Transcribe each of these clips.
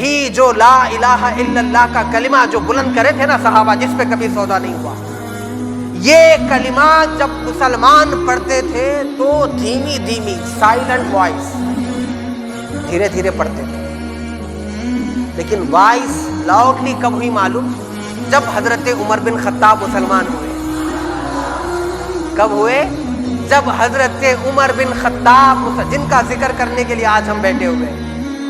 یہی جو لا الہ الا اللہ کا کلمہ جو بلند کرے تھے نا صحابہ، جس پہ کبھی سودا نہیں ہوا، یہ کلمہ جب مسلمان پڑھتے تھے تو دھیمی دھیمی سائلنٹ وائس، دھیرے دھیرے پڑھتے تھے، لیکن وائس لاؤڈلی کب ہوئی معلوم؟ جب حضرت عمر بن خطاب مسلمان ہوئے۔ کب ہوئے؟ جب حضرت عمر بن خطاب، جن کا ذکر کرنے کے لیے آج ہم بیٹھے ہوئے،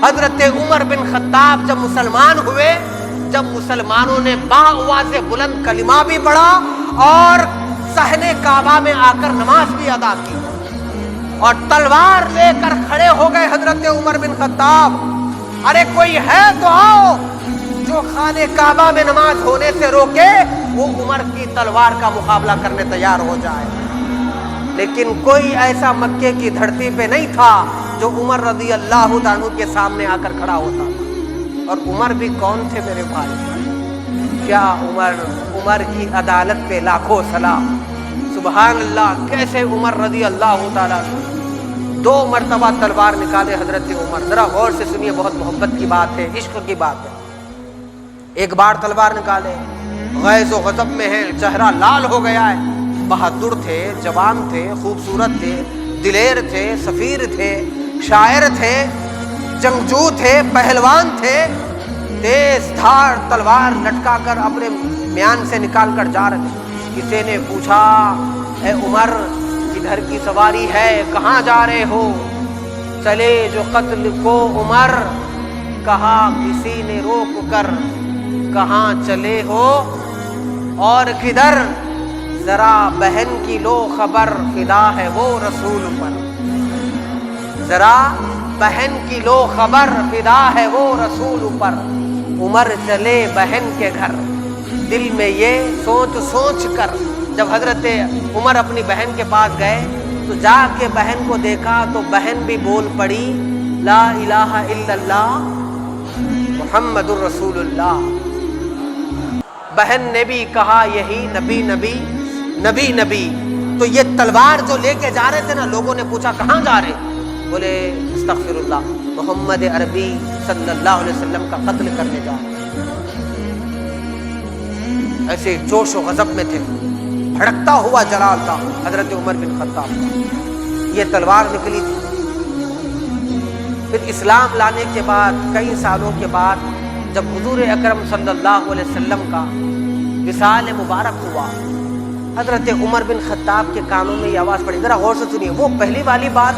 حضرت عمر بن خطاب جب مسلمان ہوئے، جب مسلمانوں نے باآواز بلند کلمہ بھی پڑھا اور صحن کعبہ میں آ کر نماز بھی ادا کی، اور تلوار لے کر کھڑے ہو گئے حضرت عمر بن خطاب، ارے کوئی ہے تو آؤ جو خانہ کعبہ میں نماز ہونے سے روکے، وہ عمر کی تلوار کا مقابلہ کرنے تیار ہو جائے۔ لیکن کوئی ایسا مکے کی دھرتی پہ نہیں تھا جو عمر رضی اللہ عنہ کے سامنے آ کر کھڑا ہوتا تھا۔ اور عمر بھی کون تھے میرے بھائی؟ کیا عمر کی عدالت پہ لاکھوں سلام، سبحان اللہ۔ کیسے عمر رضی اللہ تعالیٰ 2 مرتبہ تلوار نکالے حضرت عمر، ذرا غور سے سنیے، بہت محبت کی بات ہے، عشق کی بات ہے۔ ایک بار تلوار نکالے، غیظ و غضب میں ہے، چہرہ لال ہو گیا ہے، بہادر تھے، جوان تھے، خوبصورت تھے، دلیر تھے، سفیر تھے، شاعر تھے، جنگجو تھے، پہلوان تھے، تیز دھار تلوار لٹکا کر اپنے میان سے نکال کر جا رہے تھے۔ کسی نے پوچھا، اے عمر کدھر کی سواری ہے، کہاں جا رہے ہو؟ چلے جو قتل کو عمر، کہا کسی نے روک کر، کہاں چلے ہو اور کدھر؟ ذرا بہن کی لو خبر، فدا ہے وہ رسول پر، ذرا بہن کی لو خبر، فدا ہے وہ رسول پر۔ عمر چلے بہن کے گھر، دل میں یہ سوچ سوچ کر، جب حضرت عمر اپنی بہن کے پاس گئے تو جا کے بہن کو دیکھا تو بہن بھی بول پڑی، لا الہ الا اللہ محمد الرسول اللہ۔ بہن نے بھی کہا یہی، نبی نبی نبی نبی۔ تو یہ تلوار جو لے کے جا رہے تھے نا، لوگوں نے پوچھا کہاں جا رہے؟ بولے استغفر اللہ، محمد عربی صلی اللہ علیہ وسلم کا قتل کرنے جا رہے۔ ایسے جوش و غضب میں تھے، بھڑکتا ہوا جلال تھا حضرت عمر بن خطاب کا۔ یہ تلوار نکلی تھی۔ پھر اسلام لانے کے بعد کئی سالوں کے بعد جب حضور اکرم صلی اللہ علیہ وسلم کا وصال مبارک ہوا، حضرت عمر بن خطاب کے کانوں میں یہ آواز پڑی، ذرا غور سے سنیے۔ وہ پہلی والی بات،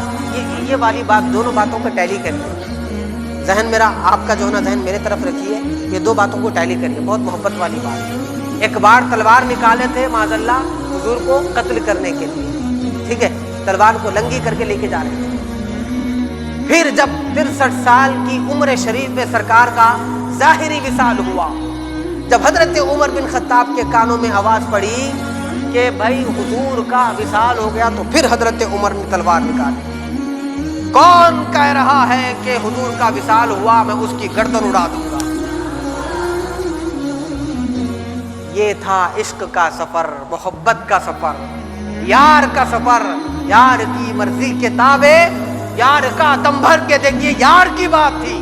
یہ والی بات، دونوں باتوں کو ٹیلی کریے، ذہن میرا، آپ کا جو ہے نا ذہن میرے طرف رکھیے، یہ 2 باتوں کو ٹیلی کریے، بہت محبت والی بات ہے۔ ایک بار تلوار نکالے تھے معاذ اللہ حضور کو قتل کرنے کے لیے، ٹھیک ہے، تلوار کو لنگی کر کے لے کے جا رہے تھے۔ پھر جب 63 سال کی عمر شریف میں سرکار کا ظاہری وصال ہوا، جب حضرت عمر بن خطاب کے کانوں میں آواز پڑی کہ بھائی حضور کا وصال ہو گیا، تو پھر حضرت عمر نے تلوار نکالی۔ کون کہہ رہا ہے کہ حضور کا وصال ہوا میں اس کی گردن اڑا دوں گا؟ یہ تھا عشق کا سفر، محبت کا سفر، یار کا سفر، یار کی مرضی کے تابع، یار کا دم بھر کے دیکھیے، یار کی بات تھی۔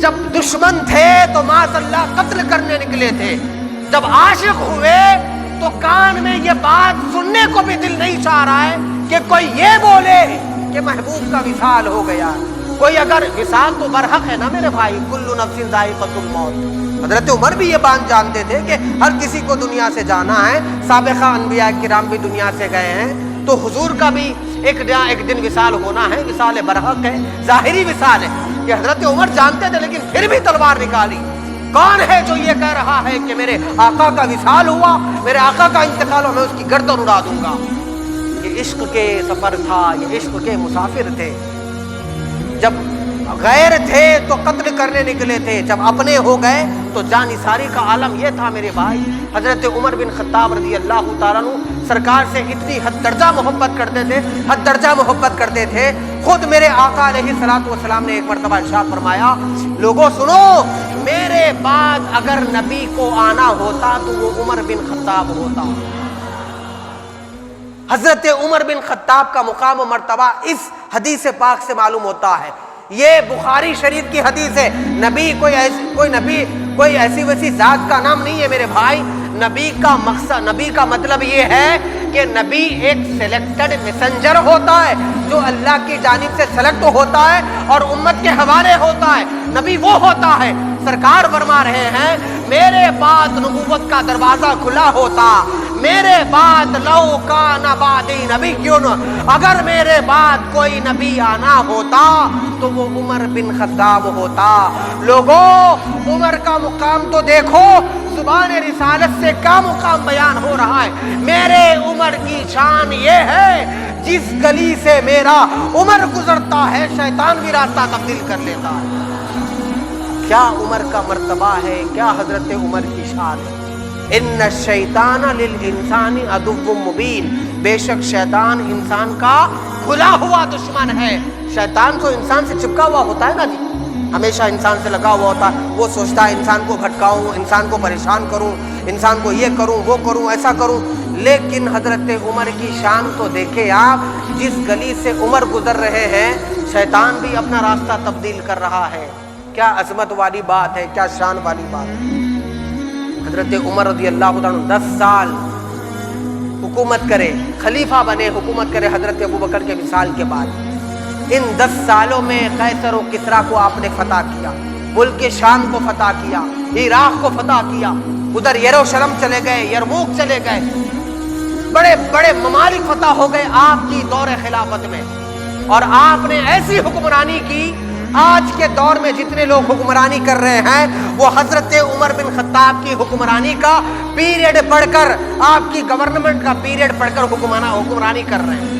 جب دشمن تھے تو معاذ اللہ قتل کرنے نکلے تھے، جب عاشق ہوئے تو کان میں یہ بات سننے کو بھی دل نہیں چاہ رہا ہے کہ کوئی یہ بولے کہ محبوب کا وصال ہو گیا۔ کوئی اگر وصال تو برحق ہے نا میرے بھائی، کل نفس ذائقۃ الموت۔ حضرت عمر بھی یہ بات جانتے تھے کہ ہر کسی کو دنیا سے جانا ہے، سابقہ انبیاء کرام بھی دنیا سے گئے ہیں، تو حضور کا بھی ایک دن وصال ہونا ہے، وصال برحق ہے، ظاہری وصال ہے، کہ حضرت عمر جانتے تھے، لیکن پھر بھی تلوار نکالی۔ کون ہے جو یہ کہہ رہا ہے کہ میرے آقا کا وصال ہوا، میرے آقا کا انتقال ہوا، میں اس کی گردن اڑا دوں گا؟ یہ عشق کے سفر تھا، یہ عشق کے مسافر تھے۔ جب غیر تھے تو قتل کرنے نکلے تھے، جب اپنے ہو گئے تو جانثاری کا عالم یہ تھا میرے بھائی۔ حضرت عمر بن خطاب رضی اللہ تعالیٰ عنہ سرکار سے اتنی حد درجہ محبت کرتے تھے، حد درجہ محبت کرتے تھے، خود میرے آقا علیہ الصلوۃ والسلام نے ایک مرتبہ ارشاد فرمایا، لوگوں سنو، میرے بعد اگر نبی کو آنا ہوتا تو وہ عمر بن خطاب ہوتا۔ حضرت عمر بن خطاب کا مقام و مرتبہ اس حدیث پاک سے معلوم ہوتا ہے یہ بخاری شریف کی حدیث ہے. نبی کوئی ایسی ویسی ذات کا نام نہیں ہے میرے بھائی. نبی کا مقصد، نبی کا مطلب یہ ہے کہ نبی ایک سلیکٹڈ میسنجر ہوتا ہے جو اللہ کی جانب سے سلیکٹ ہوتا ہے اور امت کے حوالے ہوتا ہے. نبی وہ ہوتا ہے. سرکار فرما رہے ہیں میرے بعد نبوت کا دروازہ کھلا ہوتا، میرے بعد لو کان بعدی نبی کیوں نہ، اگر میرے بعد کوئی نبی آنا ہوتا تو وہ عمر بن خطاب ہوتا. لوگوں عمر کا مقام تو دیکھو، زبان رسالت سے کیا مقام بیان ہو رہا ہے. میرے عمر کی شان یہ ہے جس گلی سے میرا عمر گزرتا ہے شیطان بھی راستہ تبدیل کر لیتا ہے. کیا عمر کا مرتبہ ہے، کیا حضرت عمر کی شان ہے. ان الشیطان للانسان عدو مبین، بے شک شیطان انسان کا کھلا ہوا دشمن ہے. شیطان تو انسان سے چپکا ہوا ہوتا ہے نا جی، ہمیشہ انسان سے لگا ہوا ہوتا ہے. وہ سوچتا ہے انسان کو بھٹکاؤں، انسان کو پریشان کروں، انسان کو یہ کروں وہ کروں ایسا کروں. لیکن حضرت عمر کی شان تو دیکھیں آپ، جس گلی سے عمر گزر رہے ہیں شیطان بھی اپنا راستہ تبدیل کر رہا ہے. کیا عظمت والی بات ہے، کیا شان والی بات ہے. حضرت عمر رضی اللہ عنہ 10 سال حکومت کرے، خلیفہ بنے، حکومت کرے حضرت ابوبکر کے وصال کے بعد. ان 10 سالوں میں قیصر و کسریٰ کو آپ نے فتح کیا، ملک شام کو فتح کیا، عراق کو فتح کیا، ادھر یروشلم چلے گئے، یرموک چلے گئے، بڑے بڑے ممالک فتح ہو گئے آپ کی دور خلافت میں. اور آپ نے ایسی حکمرانی کی، آج کے دور میں جتنے لوگ حکمرانی کر رہے ہیں وہ حضرت عمر بن خطاب کی حکمرانی کا پیریڈ پڑھ کر، آپ کی گورنمنٹ کا پیریڈ پڑھ کر حکمرانی کر رہے ہیں.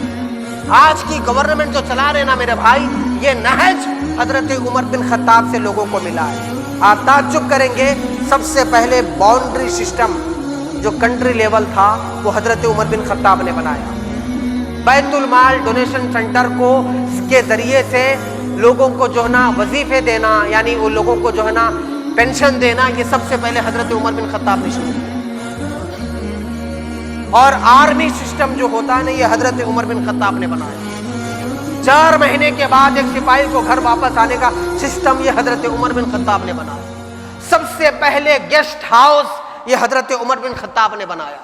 آج کی گورنمنٹ جو چلا رہے نا میرے بھائی، یہ نہج حضرت عمر بن خطاب سے لوگوں کو ملا ہے. آپ تعجب کریں گے، سب سے پہلے باؤنڈری سسٹم جو کنٹری لیول تھا وہ حضرت عمر بن خطاب نے بنایا. بیت المال ڈونیشن سینٹر کو کے ذریعے سے لوگوں کو جو ہے نا وظیفے دینا، یعنی وہ لوگوں کو جو ہے نا پینشن دینا، یہ سب سے پہلے حضرت عمر بن خطاب نے شروع کیا. اور آرمی سسٹم جو ہوتا ہے نا، یہ حضرت عمر بن خطاب نے بنایا. 4 مہینے کے بعد ایک سپاہی کو گھر واپس آنے کا سسٹم یہ حضرت عمر بن خطاب نے بنایا. سب سے پہلے گیسٹ ہاؤس یہ حضرت عمر بن خطاب نے بنایا.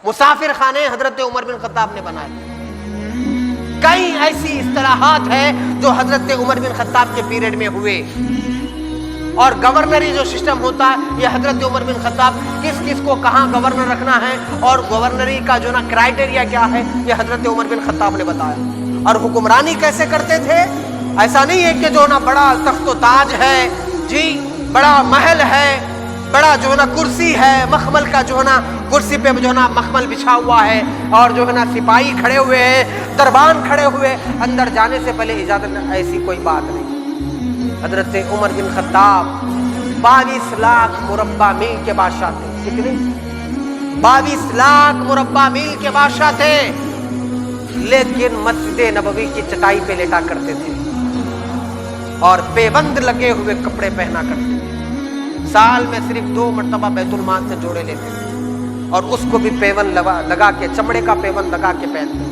مسافر خانے حضرت عمر بن خطاب نے بنائے. کئی ایسی اصطلاحات ہیں جو حضرت عمر بن خطاب کے پیریڈ میں ہوئے. اور گورنری جو سسٹم ہوتا ہے یہ حضرت عمر بن خطاب کس کس کو کہاں گورنر رکھنا ہے اور گورنری کا جو نا کرائٹیریا کیا ہے یہ حضرت عمر بن خطاب نے بتایا. اور حکمرانی کیسے کرتے تھے، ایسا نہیں ہے کہ جو نا بڑا تخت و تاج ہے جی، بڑا محل ہے، بڑا جو ہے نا کرسی ہے، مخمل کا جو ہے نا کرسی پہ جو ہے نا مخمل بچھا ہوا ہے اور جو ہے نا سپاہی کھڑے ہوئے ہیں، دربان کھڑے ہوئے، اندر جانے سے پہلے اجازت، ایسی کوئی بات نہیں. حضرت عمر بن خطاب 22 لاکھ مربع میل کے بادشاہ تھے. کتنے؟ 22 لاکھ مربع میل کے بادشاہ تھے. لیکن مسجد نبوی کی چٹائی پہ لیٹا کرتے تھے اور پیبند لگے ہوئے کپڑے پہنا کرتے تھے. سال میں صرف 2 مرتبہ بیت المال سے جوڑے لیتے تھے اور اس کو بھی پیون لگا کے، چمڑے کا پیون لگا کے پہنتے.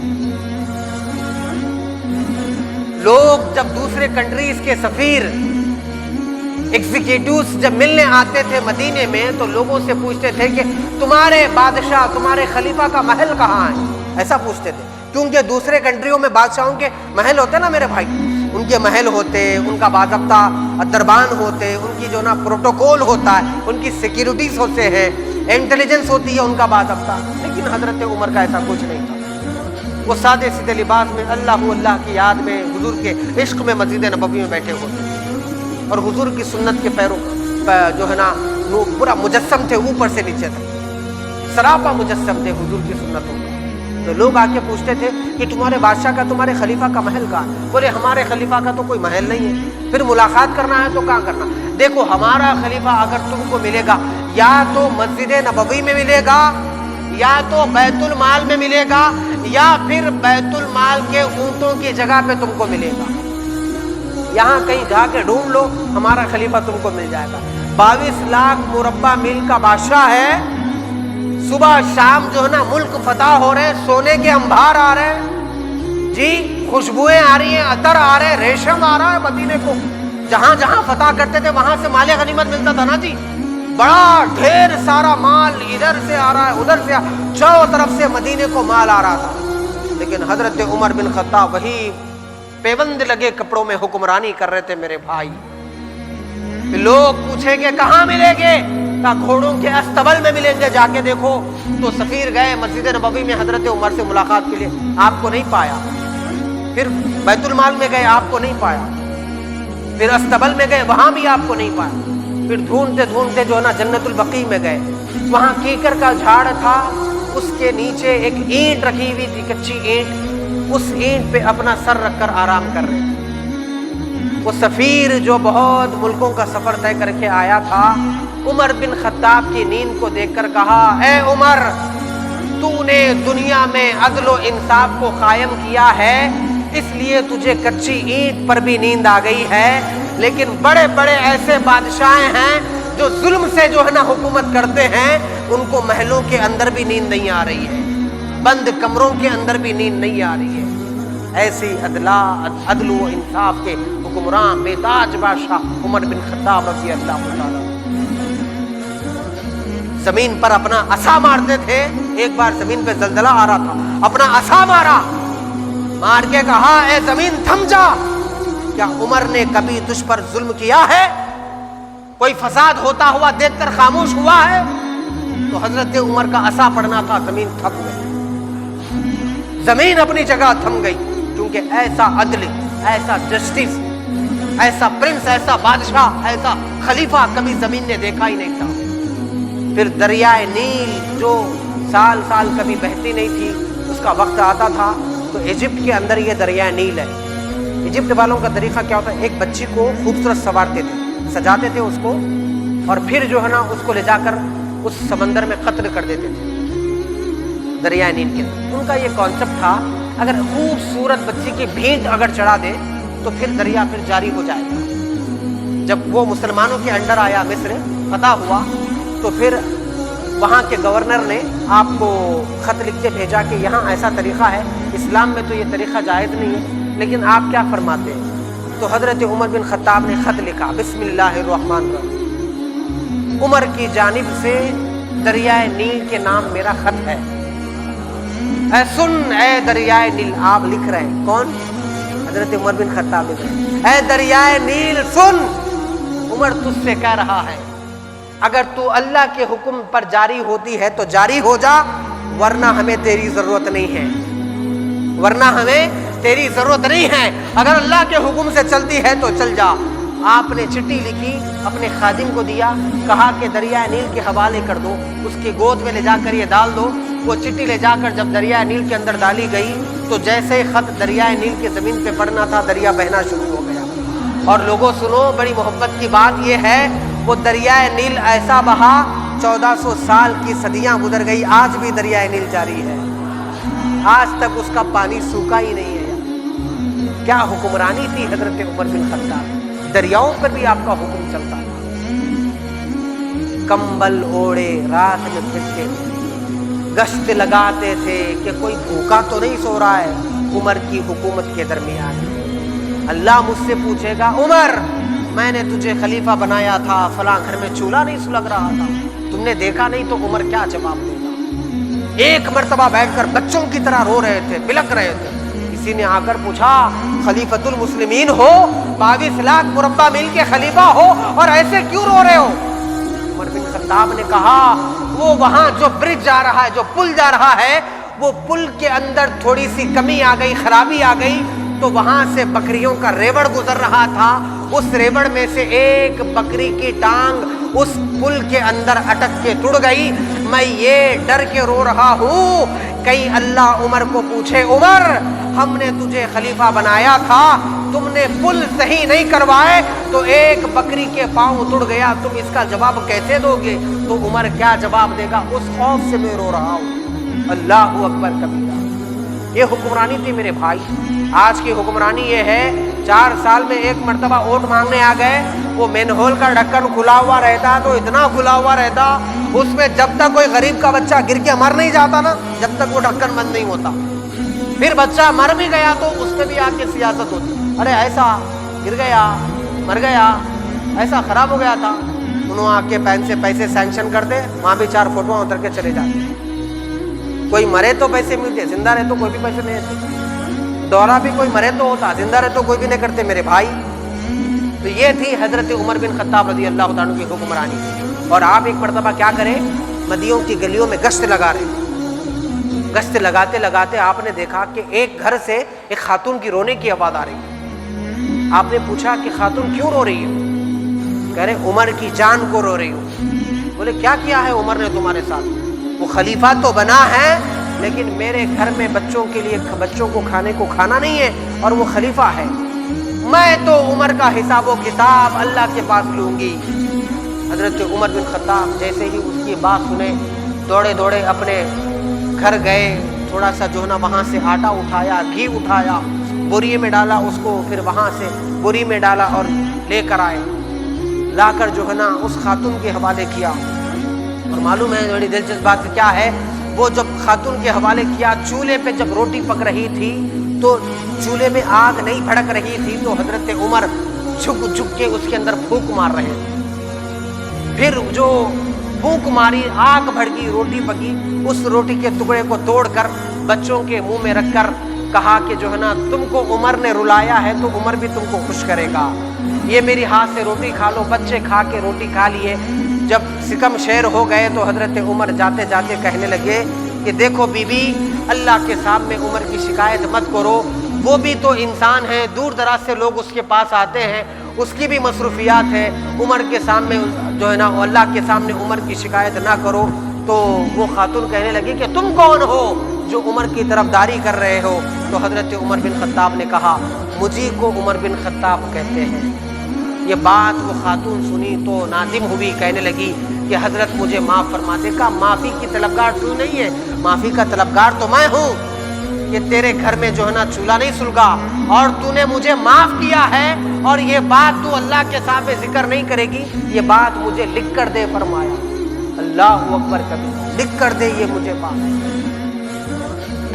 لوگ جب دوسرے کنٹریز کے سفیر ایگزیکٹوز جب ملنے آتے تھے مدینے میں تو لوگوں سے پوچھتے تھے کہ تمہارے بادشاہ، تمہارے خلیفہ کا محل کہاں ہے، ایسا پوچھتے تھے. کیونکہ دوسرے کنٹریوں میں بادشاہوں کے محل ہوتے نا میرے بھائی، ان کے محل ہوتے، ان کا باضابطہ دربان ہوتے، ان کی جو نا پروٹوکول ہوتا ہے، ان کی سیکیورٹیز ہوتے ہیں، انٹیلیجنس ہوتی ہے ان کا باضابطہ. لیکن حضرت عمر کا ایسا کچھ نہیں تھا. وہ سادے سیدھے لباس میں اللہ کی یاد میں، حضور کے عشق میں مسجد نبوی میں بیٹھے ہوتے اور حضور کی سنت کے پیروں جو ہے نا پورا مجسم تھے، اوپر سے نیچے تک سراپا مجسم تھے حضور کی سنتوں کا. تو لوگ آ کے پوچھتے تھے کہ تمہارے بادشاہ کا، تمہارے خلیفہ کا محل کہاں؟ بولے ہمارے خلیفہ کا تو کوئی محل نہیں ہے. پھر ملاقات کرنا ہے تو کہاں کرنا؟ دیکھو ہمارا خلیفہ اگر تم کو ملے گا یا تو مسجد نبوی میں ملے گا، یا تو بیت المال میں ملے گا، یا پھر بیت المال کے اونٹوں کی جگہ پہ تم کو ملے گا. یہاں کہیں جا کے ڈھونڈ لو، ہمارا خلیفہ تم کو مل جائے گا. 22 لاکھ مربع میل کا بادشاہ ہے. صبح شام جو ہے نا ملک فتح ہو رہے ہیں، سونے کے انبار آ رہے ہیں. جی خوشبوئیں آ رہی ہیں، عطر آ رہے ہیں، ریشم آ رہا ہے مدینے کو. جہاں جہاں فتح کرتے تھے وہاں سے مال غنیمت ملتا تھا نا جی. بڑا ڈھیر سارا مال ادھر سے آ رہا ہے ادھر سے چاروں طرف سے مدینے کو مال آ رہا تھا. لیکن حضرت عمر بن خطاب وہی پیوند لگے کپڑوں میں حکمرانی کر رہے تھے میرے بھائی. لوگ پوچھیں گے کہاں ملیں گے؟ کہا گھوڑوں کے استبل میں ملیں گے، جا کے دیکھو. تو سفیر گئے مسجد نبوی میں حضرت عمر سے ملاقات کے لیے، آپ کو نہیں پایا. پھر بیت المال میں گئے، آپ کو نہیں پایا. پھر استبل میں گئے، وہاں بھی آپ کو نہیں پایا. پھر ڈھونڈتے ڈھونڈتے جو ہے نا جنت البقیع میں گئے، وہاں کیکر کا جھاڑ تھا، اس کے نیچے ایک اینٹ رکھی ہوئی تھی، کچی اینٹ. اس اینٹ پہ اپنا سر رکھ کر آرام کر رہے تھے. وہ سفیر جو بہت ملکوں کا سفر طے کر کے آیا تھا، عمر بن خطاب کی نیند کو دیکھ کر کہا، اے عمر، تو نے دنیا میں عدل و انصاف کو قائم کیا ہے، اس لیے تجھے کچی اینٹ پر بھی نیند آ گئی ہے. لیکن بڑے بڑے ایسے بادشاہ ہیں جو ظلم سے جو ہے نا حکومت کرتے ہیں، ان کو محلوں کے اندر بھی نیند نہیں آ رہی ہے، بند کمروں کے اندر بھی نیند نہیں آ رہی ہے. ایسی عدل و انصاف کے حکمران بے تاج بادشاہ عمر بن خطاب رضی اللہ تعالیٰ زمین پر اپنا عصا مارتے تھے. ایک بار زمین پہ زلزلہ آ رہا تھا، اپنا عصا مارا، مار کے کہا، اے زمین تھم جا. کیا عمر نے کبھی تجھ پر ظلم کیا ہے؟ کوئی فساد ہوتا ہوا دیکھ کر خاموش ہوا ہے؟ تو حضرت عمر کا عصا پڑنا تھا، زمین تھم گئی، زمین اپنی جگہ تھم گئی. کیونکہ ایسا عدل، ایسا جسٹس، ایسا پرنس، ایسا بادشاہ، ایسا خلیفہ کبھی زمین نے دیکھا ہی نہیں تھا. پھر دریائے نیل جو سال سال کبھی بہتی نہیں تھی، اس کا وقت آتا تھا تو ایجپٹ کے اندر یہ دریائے نیل ہے. ایجپٹ والوں کا طریقہ کیا ہوتا ہے، ایک بچی کو خوبصورت سنوارتے تھے، سجاتے تھے اس کو، اور پھر جو ہے نا اس کو لے جا کر اس سمندر میں قتل کر دیتے تھے دریائے نیل کے اندر. ان کا یہ کانسیپٹ تھا، اگر خوبصورت بچی کی بھینٹ اگر چڑھا دے تو پھر دریا پھر جاری ہو جائے گا. جب وہ مسلمانوں کے انڈر آیا، مصر فتح ہوا، تو پھر وہاں کے گورنر نے آپ کو خط لکھ کے بھیجا کہ یہاں ایسا طریقہ ہے، اسلام میں تو یہ طریقہ جائز نہیں ہے، لیکن آپ کیا فرماتے ہیں؟ تو حضرت عمر بن خطاب نے خط لکھا، بسم اللہ الرحمن الرحیم، عمر کی جانب سے دریائے نیل کے نام میرا خط ہے. اے سن اے دریائے نیل. آپ لکھ رہے ہیں، کون؟ حضرت عمر بن خطاب لکھ رہے ہیں، اے دریائے نیل سن، عمر تجھ سے کہہ رہا ہے، اگر تو اللہ کے حکم پر جاری ہوتی ہے تو جاری ہو جا، ورنہ ہمیں تیری ضرورت نہیں ہے، ورنہ ہمیں تیری ضرورت نہیں ہے. اگر اللہ کے حکم سے چلتی ہے تو چل جا. آپ نے چٹھی لکھی، اپنے خادم کو دیا، کہا کہ دریائے نیل کے حوالے کر دو، اس کی گود میں لے جا کر یہ ڈال دو. وہ چٹھی لے جا کر جب دریائے نیل کے اندر ڈالی گئی تو جیسے خط دریائے نیل کی زمین پہ پڑنا تھا، دریا بہنا شروع ہو گیا. اور لوگوں سنو، بڑی محبت کی بات یہ ہے، وہ دریائے نیل ایسا بہا، 1400 سال کی صدیاں گزر گئی، آج بھی دریائے نیل جاری ہے، آج تک اس کا پانی سوکھا ہی نہیں ہے. کیا حکمرانی تھی حضرت عمر بن خطاب، دریاؤں پر بھی آپ کا حکم چلتا تھا. کمبل اوڑے رات میں پھرتے تھے، گشت لگاتے تھے کہ کوئی بھوکا تو نہیں سو رہا ہے عمر کی حکومت کے درمیان. اللہ مجھ سے پوچھے گا، عمر میں نے تجھے خلیفہ بنایا تھا، فلاں گھر میں چولہا نہیں سلگ رہا تھا، تم نے دیکھا نہیں، تو عمر کیا جواب دے گا؟ ایک مرتبہ بیٹھ کر بچوں کی طرح رو رہے تھے، بلک رہے تھے. کسی نے آ کر پوچھا، خلیفۃ المسلمین ہو، 22 لاکھ مربع میل کے خلیفہ ہو، اور ایسے کیوں رو رہے ہو؟ عمر بن خطاب نے کہا، وہ وہاں جو برج جا رہا ہے، جو پل جا رہا ہے، وہ پل کے اندر تھوڑی سی کمی آ گئی، خرابی آ گئی، تو وہاں سے بکریوں کا ریوڑ گزر رہا تھا، اس ریوڑ میں سے ایک بکری کی ٹانگ اس پل کے اندر اٹک کے ٹوٹ گئی. میں یہ ڈر کے رو رہا ہوں کہیں اللہ عمر کو پوچھے، عمر ہم نے تجھے خلیفہ بنایا تھا، تم نے پل صحیح نہیں کروائے تو ایک بکری کے پاؤں ٹوٹ گیا، تم اس کا جواب کیسے دو گے؟ تو عمر کیا جواب دے گا؟ اس خوف سے میں رو رہا ہوں. اللہ اکبر کبیرہ. یہ حکمرانی تھی میرے بھائی. آج کی حکمرانی یہ ہے، 4 سال میں ایک مرتبہ ووٹ مانگنے آ گئے، وہ مین ہول کا ڈھکن کھلا ہوا رہتا تو اتنا کھلا ہوا رہتا، اس میں جب تک کوئی غریب کا بچہ گر کے مر نہیں جاتا نا، جب تک وہ ڈھکن بند نہیں ہوتا. پھر بچہ مر بھی گیا تو اس پہ بھی آ کے سیاست ہوتی، ارے ایسا گر گیا، مر گیا، ایسا خراب ہو گیا تھا، انہوں آ کے پین سے پیسے سینکشن کر دے، وہاں بھی 4 فوٹو اتر کے چلے جاتے۔ کوئی مرے تو پیسے ملتے، زندہ رہے تو کوئی بھی پیسے نہیں دیتے۔ دورہ بھی کوئی مرے تو ہوتا، زندہ رہے تو کوئی بھی نہیں کرتے میرے بھائی۔ تو یہ تھی حضرت عمر بن خطاب رضی اللہ تعالیٰ عنہ کی حکمرانی۔ اور آپ ایک مرتبہ کیا کریں، مدینہ کی گلیوں میں گشت لگا رہے تھے۔ گشت لگاتے لگاتے آپ نے دیکھا کہ ایک گھر سے ایک خاتون کی رونے کی آواز آ رہی ہے۔ آپ نے پوچھا کہ خاتون کیوں رو رہی ہے؟ کہہ رہے عمر کی جان کو رو رہی ہوں۔ بولے کیا کیا ہے عمر نے تمہارے ساتھ؟ وہ خلیفہ تو بنا ہے لیکن میرے گھر میں بچوں کے لیے بچوں کو کھانے کو کھانا نہیں ہے، اور وہ خلیفہ ہے، میں تو عمر کا حساب و کتاب اللہ کے پاس لوں گی۔ حضرت عمر بن خطاب جیسے ہی اس کی بات سنے دوڑے دوڑے اپنے گھر گئے، تھوڑا سا جو ہے نا وہاں سے آٹا اٹھایا، گھی اٹھایا، بوری میں ڈالا اس کو، پھر وہاں سے بوری میں ڈالا اور لے کر آئے، لا کر جو ہے نا اس خاتون کے حوالے کیا۔ اور معلوم ہے بڑی دلچسپ بات کیا ہے، وہ جب خاتون کے حوالے کیا، چولہے پہ جب روٹی پک رہی تھی تو چولہے میں آگ نہیں بھڑک رہی تھی، تو حضرت عمر جھک جھک کے اس کے اندر پھونک مار رہے تھے۔ پھر جو پھونک ماری، آگ بھڑکی، روٹی پکی، اس روٹی کے ٹکڑے کو توڑ کر بچوں کے منہ میں رکھ کر کہا کہ جو ہے نا تم کو عمر نے رلایا ہے تو عمر بھی تم کو خوش کرے گا، یہ میری ہاتھ سے روٹی کھا لو۔ بچے کھا کے روٹی کھا لیے۔ جب سکم شیر ہو گئے تو حضرت عمر جاتے جاتے کہنے لگے کہ دیکھو بی بی، اللہ کے سامنے عمر کی شکایت مت کرو، وہ بھی تو انسان ہے، دور دراز سے لوگ اس کے پاس آتے ہیں، اس کی بھی مصروفیات ہے، عمر کے سامنے جو ہے نا اللہ کے سامنے عمر کی شکایت نہ کرو۔ تو وہ خاتون کہنے لگی کہ تم کون ہو جو عمر کی طرفداری کر رہے ہو؟ تو حضرت عمر بن خطاب نے کہا مجھے کو عمر بن خطاب کہتے ہیں۔ یہ بات وہ خاتون سنی تو نادم ہوئی، کہنے لگی کہ حضرت مجھے معاف فرما دے۔ کا معافی کی طلبگار تو نہیں ہے، معافی کا طلبگار تو میں ہوں کہ تیرے گھر میں جو ہے نا چولہا نہیں سلگا اور تو نے مجھے معاف کیا ہے، اور یہ بات تو اللہ کے سامنے ذکر نہیں کرے گی، یہ بات مجھے لکھ کر دے فرمایا۔ اللہ اکبر کبھی، لکھ کر دے یہ مجھے بات۔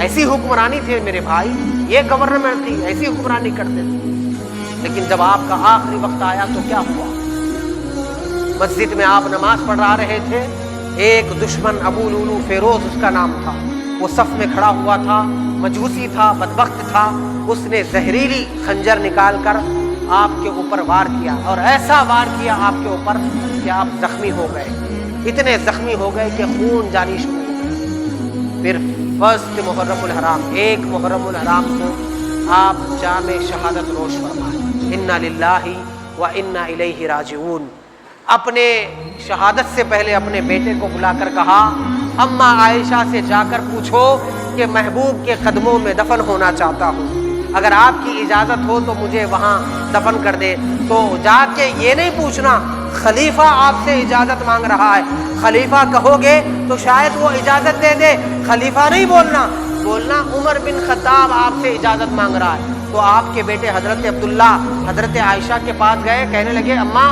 ایسی حکمرانی تھی میرے بھائی، یہ گورنمنٹ تھی، ایسی حکمرانی کرتے تھے۔ لیکن جب آپ کا آخری وقت آیا تو کیا ہوا؟ مسجد میں آپ نماز پڑھ رہے تھے، ایک دشمن ابو لولو فیروز اس کا نام تھا، وہ صف میں کھڑا ہوا تھا، مجوسی تھا، بدبخت تھا، اس نے زہریلی خنجر نکال کر آپ کے اوپر وار کیا، اور ایسا وار کیا آپ کے اوپر کہ آپ زخمی ہو گئے، اتنے زخمی ہو گئے کہ خون جاری شروع ہو گئے۔ پھر فرسٹ محرم الحرام، 1 محرم الحرام کو آپ جامع شہادت نوش فرمائے، انا للہ و انا الیہ راجعون۔ اپنے شہادت سے پہلے اپنے بیٹے کو بلا کر کہا اماں عائشہ سے جا کر پوچھو کہ محبوب کے قدموں میں دفن ہونا چاہتا ہوں، اگر آپ کی اجازت ہو تو مجھے وہاں دفن کر دے۔ تو جا کے یہ نہیں پوچھنا خلیفہ آپ سے اجازت مانگ رہا ہے، خلیفہ کہو گے تو شاید وہ اجازت دے دے، خلیفہ نہیں بولنا، بولنا عمر بن خطاب آپ سے اجازت مانگ رہا ہے۔ تو آپ کے بیٹے حضرت عبداللہ حضرت عائشہ کے پاس گئے، کہنے لگے اماں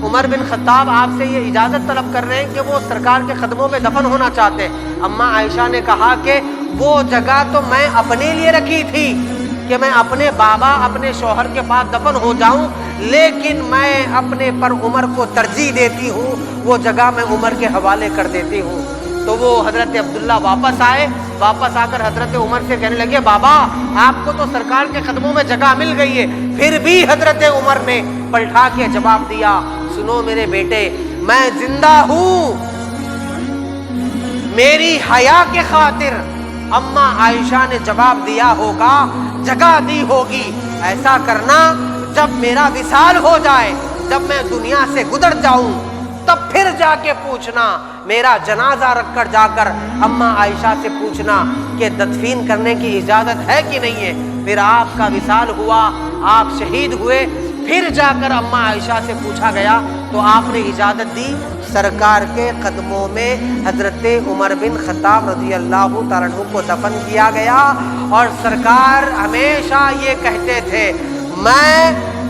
عمر بن خطاب آپ سے یہ اجازت طلب کر رہے ہیں کہ وہ سرکار کے قدموں میں دفن ہونا چاہتے ہیں۔ اماں عائشہ نے کہا کہ وہ جگہ تو میں اپنے لیے رکھی تھی کہ میں اپنے بابا اپنے شوہر کے پاس دفن ہو جاؤں، لیکن میں اپنے پر عمر کو ترجیح دیتی ہوں، وہ جگہ میں عمر کے حوالے کر دیتی ہوں۔ تو وہ حضرت عبداللہ واپس آئے، واپس آ کر حضرت عمر سے کہنے لگے بابا آپ کو تو سرکار کے قدموں میں جگہ مل گئی ہے۔ پھر بھی حضرت عمر نے پلٹا کے جواب دیا سنو میرے بیٹے، میں زندہ ہوں، میری حیا کے خاطر اماں عائشہ نے جواب دیا ہوگا، جگہ دی ہوگی، ایسا کرنا جب میرا وصال ہو جائے، جب میں دنیا سے گزر جاؤں تب پھر جا کے پوچھنا، میرا جنازہ رکھ کر جا کر اماں عائشہ سے پوچھنا کہ تدفین کرنے کی اجازت ہے کہ نہیں ہے۔ پھر آپ کا وصال ہوا، آپ شہید ہوئے، پھر جا کر اماں عائشہ سے پوچھا گیا تو آپ نے اجازت دی، سرکار کے قدموں میں حضرت عمر بن خطاب رضی اللہ تعالیٰ عنہ کو دفن کیا گیا۔ اور سرکار ہمیشہ یہ کہتے تھے میں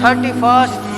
31